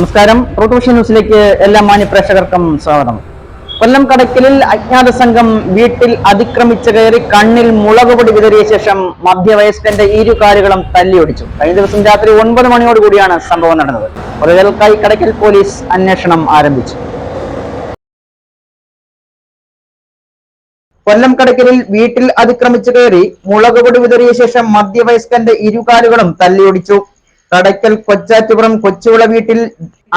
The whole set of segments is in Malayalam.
നമസ്കാരം. റൂട്ട് ന്യൂസിലേക്ക് എല്ലാ മാന്യപ്രേക്ഷകർക്കും സ്വാഗതം. കൊല്ലം കടയ്ക്കലിൽ അജ്ഞാത സംഘം വീട്ടിൽ അതിക്രമിച്ച് കയറി കണ്ണിൽ മുളകുപൊടി വിതറിയ ശേഷം മധ്യവയസ്കന്റെ ഇരുകാലുകളും തല്ലിയൊടിച്ചു. കഴിഞ്ഞ ദിവസം രാത്രി 9 മണിയോടുകൂടിയാണ് സംഭവം നടന്നത്. പ്രതികൾക്കായി കടയ്ക്കൽ പോലീസ് അന്വേഷണം ആരംഭിച്ചു. കൊല്ലം കടയ്ക്കലിൽ വീട്ടിൽ അതിക്രമിച്ച് കയറി മുളകുപൊടി വിതറിയ ശേഷം മധ്യവയസ്കന്റെ ഇരുകാലുകളും തല്ലിയൊടിച്ചു. കടയ്ക്കൽ കൊച്ചാറ്റുപുറം കൊച്ചുവിള വീട്ടിൽ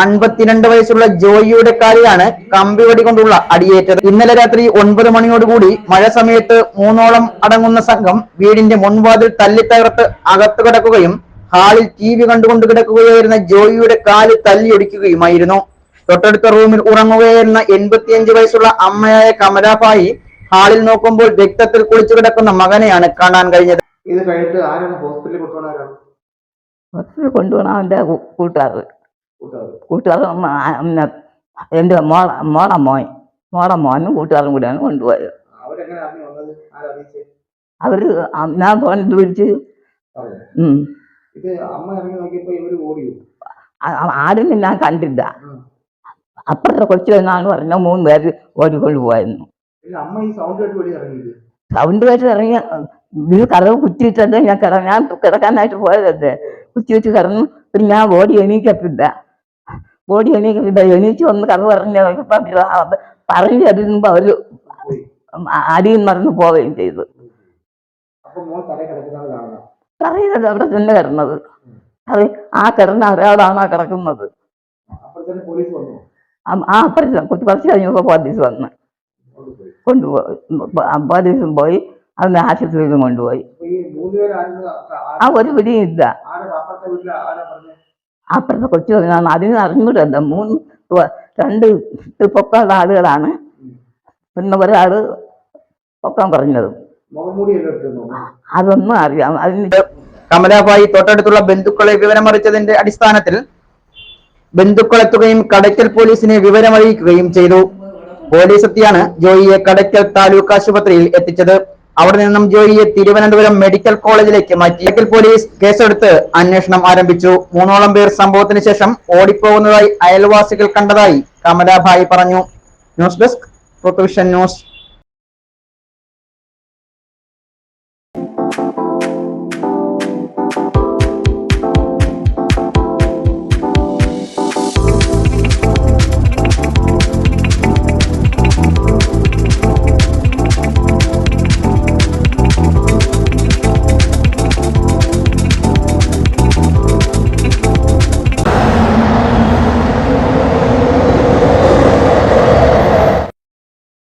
52 വയസ്സുള്ള ജോയിയുടെ കാലിലാണ് കമ്പിവടി കൊണ്ടുള്ള അടിയേറ്റത്. ഇന്നലെ രാത്രി 9 മണിയോടുകൂടി മഴ സമയത്ത് 3ഓളം അടങ്ങുന്ന സംഘം വീടിന്റെ മുൻവാതിൽ തല്ലിത്തകർത്ത് അകത്തു കിടക്കുകയും ഹാളിൽ TV കണ്ടുകൊണ്ട് കിടക്കുകയായിരുന്ന ജോയിയുടെ കാല് തല്ലിയൊടിക്കുകയുമായിരുന്നു. തൊട്ടടുത്ത റൂമിൽ ഉറങ്ങുകയായിരുന്ന 85 വയസ്സുള്ള അമ്മയായ കമലാഭായി ഹാളിൽ നോക്കുമ്പോൾ രക്തത്തിൽ കുളിച്ചു കിടക്കുന്ന മകനെയാണ് കാണാൻ കഴിഞ്ഞത്. ഇത് കഴിഞ്ഞിട്ട് ആരാണ് ഹോസ്പിറ്റലിൽ കൊണ്ടുപോകാനാണ്? ഹോസ്പിറ്റലിൽ കൊണ്ടുപോകണം അവൻ്റെ കൂട്ടുകാരൻ എൻ്റെ മോളെ മോനും കൂട്ടുകാരും കൂടിയാണ് കൊണ്ടുപോയത്. അവര് ഞാൻ ഫോണിൽ വിളിച്ച് ആരും ഞാൻ കണ്ടില്ല. അപ്പുറത്തെ കൊച്ചു എന്നാണ് പറഞ്ഞ 3 പേര് ഓടിക്കൊണ്ട് പോയിരുന്നു. സൗണ്ട് കേട്ട് ഇറങ്ങി ഇത് കഥവ് കുറ്റിയിട്ടല്ലേ ഞാൻ കിടക്കാനായിട്ട് പോയതല്ലേ. കുറ്റി വെച്ച് കിടന്നു. പിന്നെ ഞാൻ ബോഡി എണീക്കത്തില്ല. എണീച്ച് ഒന്ന് കഥ പറഞ്ഞു തരുമ്പോ അവര് അടിയും മറന്ന് പോവുകയും ചെയ്തു. അറിയില്ല അവിടെ തന്നെ കിടന്നത്. ആ കിടന്ന ഒരാളാണ് ആ കിടക്കുന്നത്. അപ്പുറത്ത് കുറച്ച് കഴിഞ്ഞപ്പോ പോലീസ് വന്ന് പോലീസും പോയി അതിന് ആശുപത്രിയിലും കൊണ്ടുപോയി. ആ ഒരു പിടിയും ഇല്ല. അപ്പുറത്തെ കൊച്ചു പറഞ്ഞാണ് അതിന് അറിഞ്ഞൂടല്ല. 2 പൊക്കമുള്ള ആളുകളാണ്. പിന്നെ ഒരാള് പൊക്കം പറഞ്ഞത് അതൊന്നും അറിയാം. അതിന് കമലാഭായി തൊട്ടടുത്തുള്ള ബന്ധുക്കളെ വിവരമറിയിച്ചതിന്റെ അടിസ്ഥാനത്തിൽ ബന്ധുക്കളെത്തുകയും കടയ്ക്കൽ പോലീസിനെ വിവരമറിയിക്കുകയും ചെയ്തു. പോലീസ് എത്തിയാണ് ജോയിയെ കടയ്ക്കൽ താലൂക്ക് ആശുപത്രിയിൽ എത്തിച്ചത്. അവിടെ നിന്നും ജോയിയെ തിരുവനന്തപുരം മെഡിക്കൽ കോളേജിലേക്ക് മാറ്റി. കടയ്ക്കൽ പോലീസ് കേസെടുത്ത് അന്വേഷണം ആരംഭിച്ചു. 3ഓളം പേർ സംഭവത്തിന് ശേഷം ഓടിപ്പോകുന്നതായി അയൽവാസികൾ കണ്ടതായി കമലാഭായി പറഞ്ഞു. News desk route news.